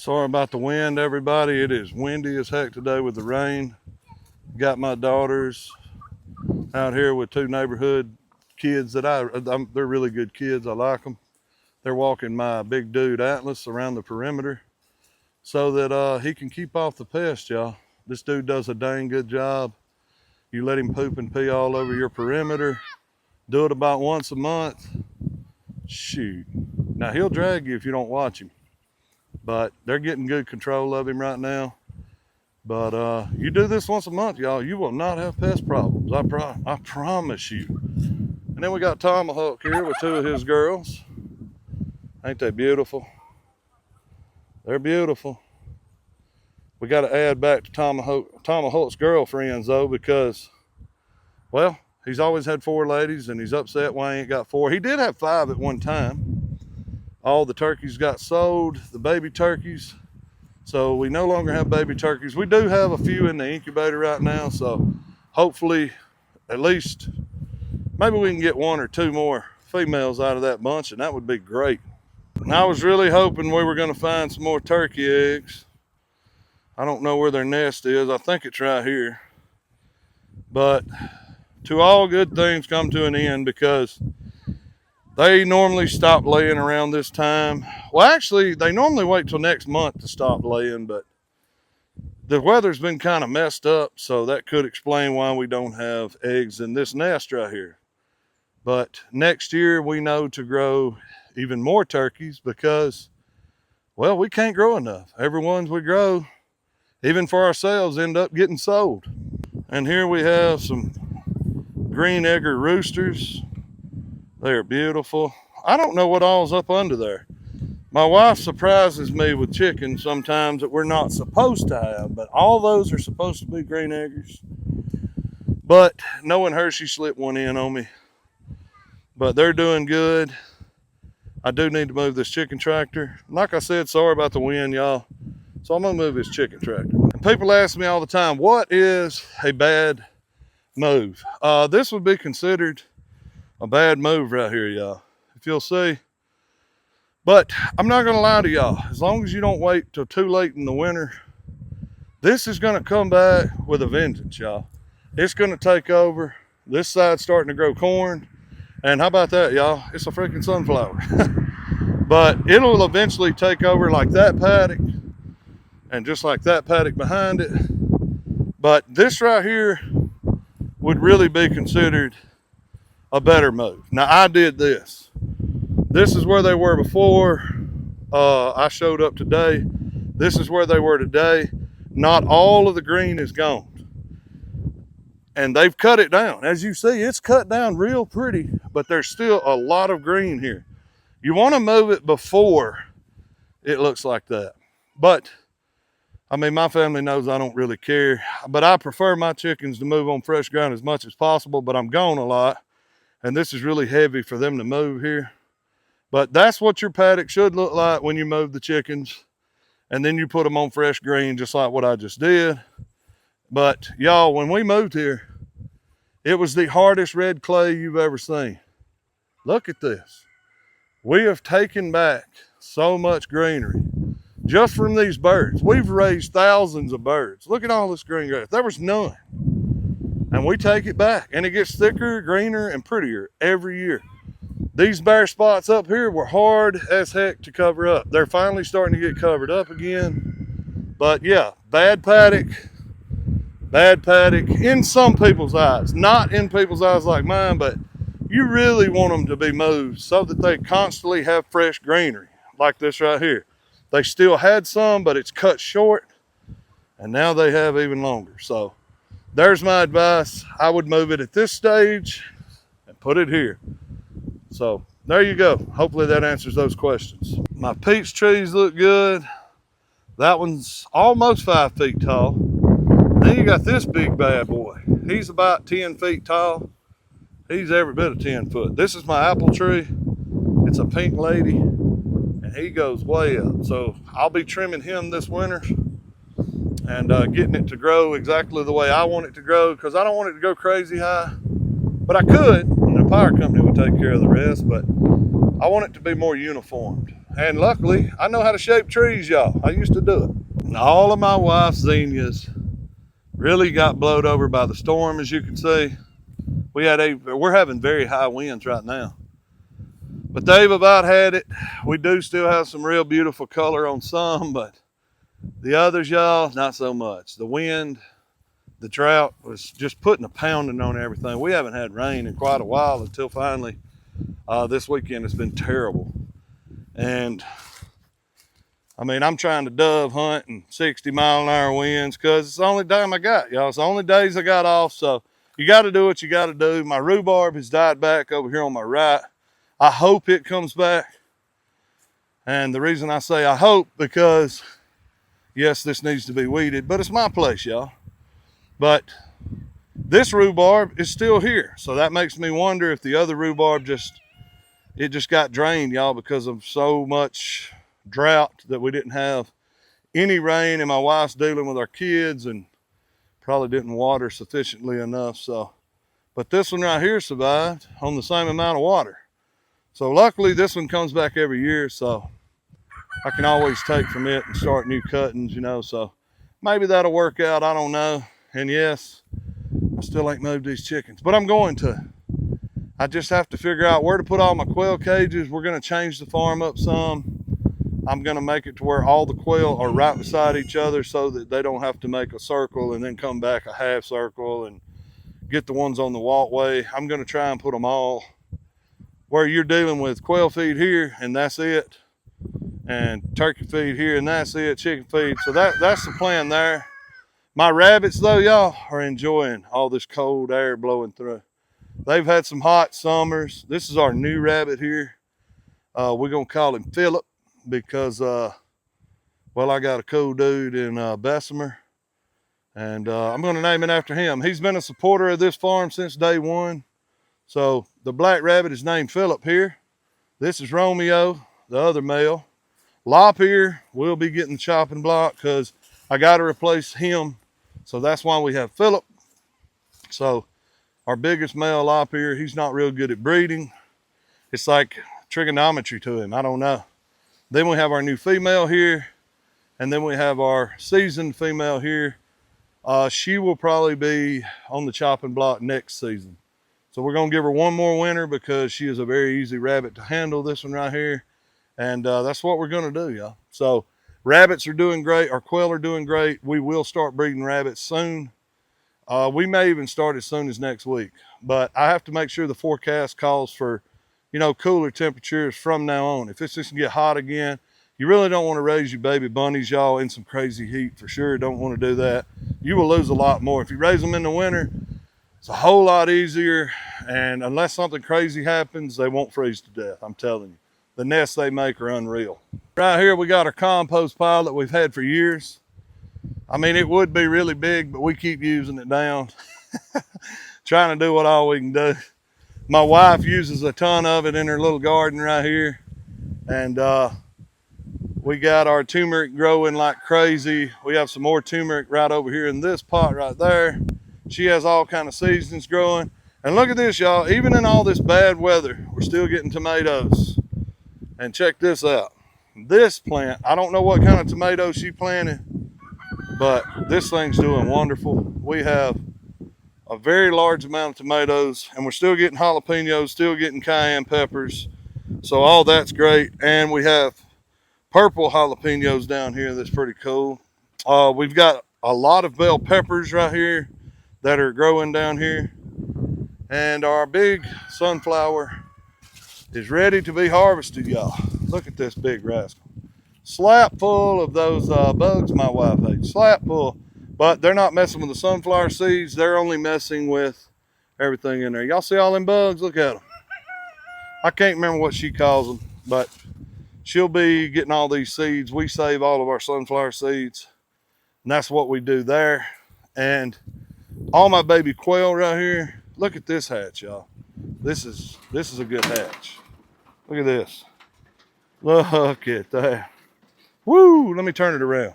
Sorry about the wind, everybody. It is windy as heck today with the rain. Got my daughters out here with two neighborhood kids that they're really good kids. I like them. They're walking my big dude Atlas around the perimeter so that he can keep off the pest, y'all. This dude does a dang good job. You let him poop and pee all over your perimeter. Do it about once a month. Shoot. Now he'll drag you if you don't watch him. But they're getting good control of him right now. But you do this once a month, y'all, you will not have pest problems. I promise you. And then we got Tomahawk here with two of his girls. Ain't they beautiful? They're beautiful. We got to add back to Tomahawk's girlfriends, though, because, well, he's always had 4 ladies, and he's upset why he ain't got 4. He did have 5 at one time. All the turkeys got sold, the baby turkeys. So we no longer have baby turkeys. We do have a few in the incubator right now. So hopefully at least maybe we can get 1 or 2 more females out of that bunch, and that would be great. And I was really hoping we were going to find some more turkey eggs. I don't know where their nest is. I think it's right here. But to all good things come to an end, because they normally stop laying around this time. Well, actually, they normally wait till next month to stop laying, but the weather's been kind of messed up, so that could explain why we don't have eggs in this nest right here. But next year, we know to grow even more turkeys because, well, we can't grow enough. Every ones we grow, even for ourselves, end up getting sold. And here we have some green egger roosters. They're beautiful. I don't know what all's up under there. My wife surprises me with chickens sometimes that we're not supposed to have, but all those are supposed to be green eggers. But knowing her, she slipped one in on me. But they're doing good. I do need to move this chicken tractor. Like I said, sorry about the wind, y'all. So I'm gonna move this chicken tractor. And people ask me all the time, what is a bad move? This would be considered a bad move right here, y'all, if you'll see. But I'm not gonna lie to y'all, as long as you don't wait till too late in the winter, this is gonna come back with a vengeance, y'all. It's gonna take over. This side's starting to grow corn, and how about that, y'all? It's a freaking sunflower. But it'll eventually take over like that paddock, and just like that paddock behind it. But this right here would really be considered a better move. Now, I did this. This is where they were before I showed up today. This is where they were today. Not all of the green is gone. And they've cut it down. As you see, it's cut down real pretty, but there's still a lot of green here. You want to move it before it looks like that. But, I mean, my family knows I don't really care. But I prefer my chickens to move on fresh ground as much as possible, but I'm gone a lot. And this is really heavy for them to move here. But that's what your paddock should look like when you move the chickens. And then you put them on fresh green, just like what I just did. But y'all, when we moved here, it was the hardest red clay you've ever seen. Look at this. We have taken back so much greenery just from these birds. We've raised thousands of birds. Look at all this green grass. There was none. And we take it back, and it gets thicker, greener, and prettier every year. These bare spots up here were hard as heck to cover up. They're finally starting to get covered up again. But yeah, bad paddock in some people's eyes. Not in people's eyes like mine, but you really want them to be moved so that they constantly have fresh greenery, like this right here. They still had some, but it's cut short, and now they have even longer. So there's my advice. I would move it at this stage and put it here. So there you go. Hopefully that answers those questions. My peach trees look good. That one's almost 5 feet tall. Then you got this big bad boy. He's about 10 feet tall. He's every bit of 10 foot. This is my apple tree. It's a pink lady, and he goes way up. So I'll be trimming him this winter and getting it to grow exactly the way I want it to grow, because I don't want it to go crazy high. But I could, and the power company would take care of the rest, but I want it to be more uniformed. And luckily, I know how to shape trees, y'all. I used to do it. And all of my wife's zinnias really got blowed over by the storm, as you can see. We're having very high winds right now. But they've about had it. We do still have some real beautiful color on some, but the others, y'all, not so much. The wind, the drought was just putting a pounding on everything. We haven't had rain in quite a while until finally this weekend has been terrible. And I mean, I'm trying to dove hunt in 60-mile-an-hour winds because it's the only time I got, y'all. It's the only days I got off. So you got to do what you got to do. My rhubarb has died back over here on my right. I hope it comes back. And the reason I say I hope, because yes, this needs to be weeded, but it's my place, y'all. But this rhubarb is still here. So that makes me wonder if the other rhubarb just got drained, y'all, because of so much drought that we didn't have any rain, and my wife's dealing with our kids and probably didn't water sufficiently enough. So, but this one right here survived on the same amount of water. So luckily this one comes back every year, so I can always take from it and start new cuttings, you know. So maybe that'll work out, I don't know. And yes, I still ain't moved these chickens, but I'm going to. I just have to figure out where to put all my quail cages. We're going to change the farm up some. I'm going to make it to where all the quail are right beside each other so that they don't have to make a circle and then come back a half circle and get the ones on the walkway. I'm going to try and put them all where you're dealing with quail feed here and that's it, and turkey feed here and that's it, chicken feed. So that's the plan there. My rabbits, though, y'all, are enjoying all this cold air blowing through. They've had some hot summers. This is our new rabbit here. We're going to call him Philip because, well, I got a cool dude in Bessemer, and I'm going to name it after him. He's been a supporter of this farm since day one. So the black rabbit is named Philip here. This is Romeo, the other male. Lop here will be getting the chopping block because I got to replace him. So that's why we have Philip. So our biggest male Lop here, he's not real good at breeding. It's like trigonometry to him. I don't know. Then we have our new female here. And then we have our seasoned female here. She will probably be on the chopping block next season. So we're going to give her one more winter because she is a very easy rabbit to handle, this one right here. And that's what we're going to do, y'all. So rabbits are doing great. Our quail are doing great. We will start breeding rabbits soon. We may even start as soon as next week. But I have to make sure the forecast calls for, you know, cooler temperatures from now on. If it's just going to get hot again, you really don't want to raise your baby bunnies, y'all, in some crazy heat. For sure, don't want to do that. You will lose a lot more. If you raise them in the winter, it's a whole lot easier. And unless something crazy happens, they won't freeze to death, I'm telling you. The nests they make are unreal. Right here, we got our compost pile that we've had for years. I mean, it would be really big, but we keep using it down. Trying to do what all we can do. My wife uses a ton of it in her little garden right here. And we got our turmeric growing like crazy. We have some more turmeric right over here in this pot right there. She has all kind of seasons growing. And look at this, y'all. Even in all this bad weather, we're still getting tomatoes. And check this out. This plant, I don't know what kind of tomatoes she planted, but this thing's doing wonderful. We have a very large amount of tomatoes, and we're still getting jalapenos, still getting cayenne peppers. So all that's great. And we have purple jalapenos down here that's pretty cool. We've got a lot of bell peppers right here that are growing down here. And our big sunflower is ready to be harvested, y'all. Look at this big rascal. Slap full of those bugs my wife hates. Slap full. But they're not messing with the sunflower seeds. They're only messing with everything in there. Y'all see all them bugs? Look at them. I can't remember what she calls them, but she'll be getting all these seeds. We save all of our sunflower seeds, and that's what we do there. And all my baby quail right here. Look at this hatch, y'all. This is a good hatch. Look at this. Look at that. Woo! Let me turn it around.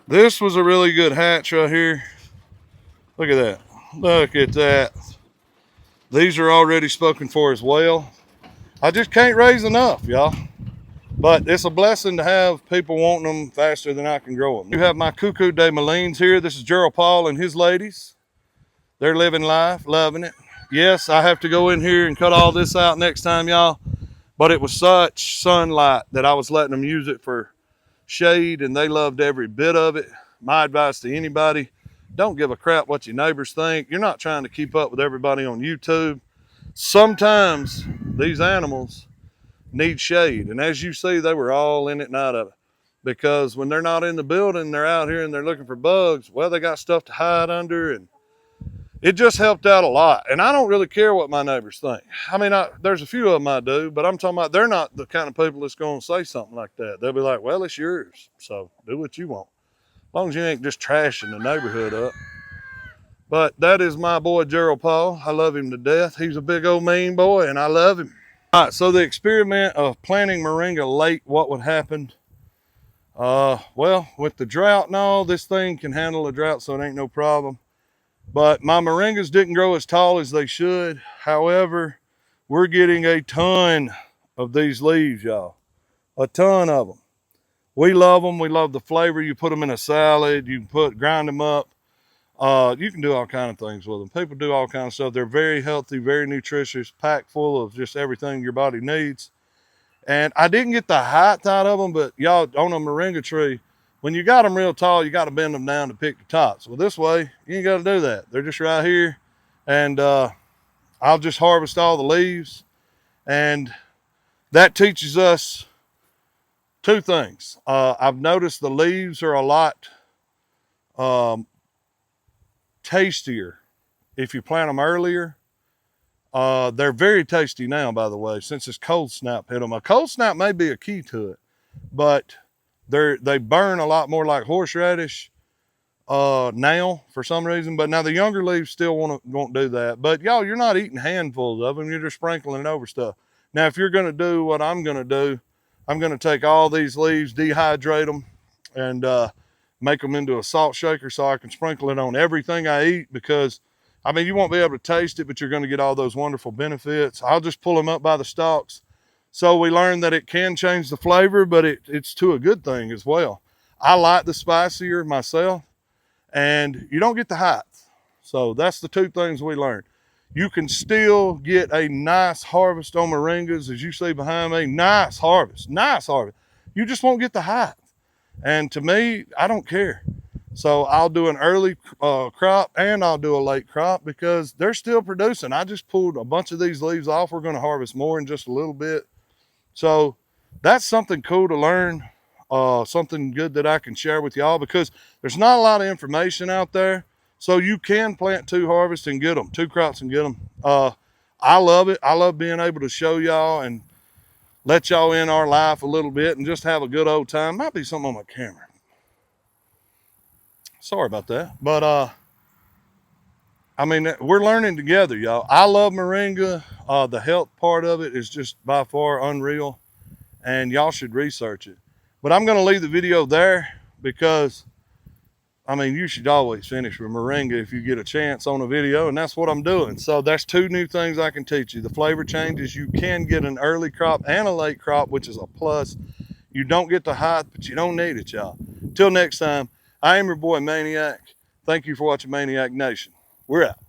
This was a really good hatch right here. Look at that. Look at that. These are already spoken for as well. I just can't raise enough, y'all. But it's a blessing to have people wanting them faster than I can grow them. You have my Cuckoo de Malines here. This is Gerald Paul and his ladies. They're living life, loving it. Yes, I have to go in here and cut all this out next time, y'all. But it was such sunlight that I was letting them use it for shade, and they loved every bit of it. My advice to anybody, don't give a crap what your neighbors think. You're not trying to keep up with everybody on YouTube. Sometimes these animals need shade, and as you see, they were all in it and out of it. Because when they're not in the building, they're out here and they're looking for bugs. Well, they got stuff to hide under, and it just helped out a lot. And I don't really care what my neighbors think. I mean, there's a few of them I do, but I'm talking about they're not the kind of people that's going to say something like that. They'll be like, well, it's yours, so do what you want. As long as you ain't just trashing the neighborhood up. But that is my boy, Gerald Paul. I love him to death. He's a big old mean boy, and I love him. All right, so the experiment of planting moringa late, what would happen? Well, with the drought and all, this thing can handle a drought, so it ain't no problem. But my moringas didn't grow as tall as they should. However, we're getting a ton of these leaves, y'all. A ton of them. We love them. We love the flavor. You put them in a salad. You can grind them up. You can do all kind of things with them. People do all kinds of stuff. They're very healthy, very nutritious, packed full of just everything your body needs. And I didn't get the height out of them, but y'all, on a moringa tree, when you got them real tall, you got to bend them down to pick the tops. Well, this way, you ain't got to do that. They're just right here. And I'll just harvest all the leaves. And that teaches us two things. I've noticed the leaves are a lot tastier if you plant them earlier. They're very tasty now, by the way, since this cold snap hit them. A cold snap may be a key to it, but they burn a lot more like horseradish now for some reason. But now the younger leaves still won't do that. But y'all, you're not eating handfuls of them. You're just sprinkling it over stuff. Now, if you're going to do what I'm going to do, I'm going to take all these leaves, dehydrate them, and make them into a salt shaker so I can sprinkle it on everything I eat. Because I mean, you won't be able to taste it, but you're going to get all those wonderful benefits. I'll just pull them up by the stalks. So we learned that it can change the flavor, but it's to a good thing as well. I like the spicier myself, and you don't get the height. So that's the two things we learned. You can still get a nice harvest on moringas, as you see behind me. Nice harvest, nice harvest. You just won't get the height. And to me, I don't care. So I'll do an early crop and I'll do a late crop because they're still producing. I just pulled a bunch of these leaves off. We're going to harvest more in just a little bit. So that's something cool to learn, something good that I can share with y'all because there's not a lot of information out there. So you can plant two harvests and get them, two crops and get them. I love it. I love being able to show y'all and let y'all in our life a little bit and just have a good old time. Might be something on my camera. Sorry about that. But I mean, we're learning together, y'all. I love moringa. The health part of it is just by far unreal, and y'all should research it. But I'm going to leave the video there because, I mean, you should always finish with moringa if you get a chance on a video, and that's what I'm doing. So that's two new things I can teach you. The flavor changes. You can get an early crop and a late crop, which is a plus. You don't get the height, but you don't need it, y'all. Till next time, I am your boy Maniac. Thank you for watching Maniac Nation. We're out.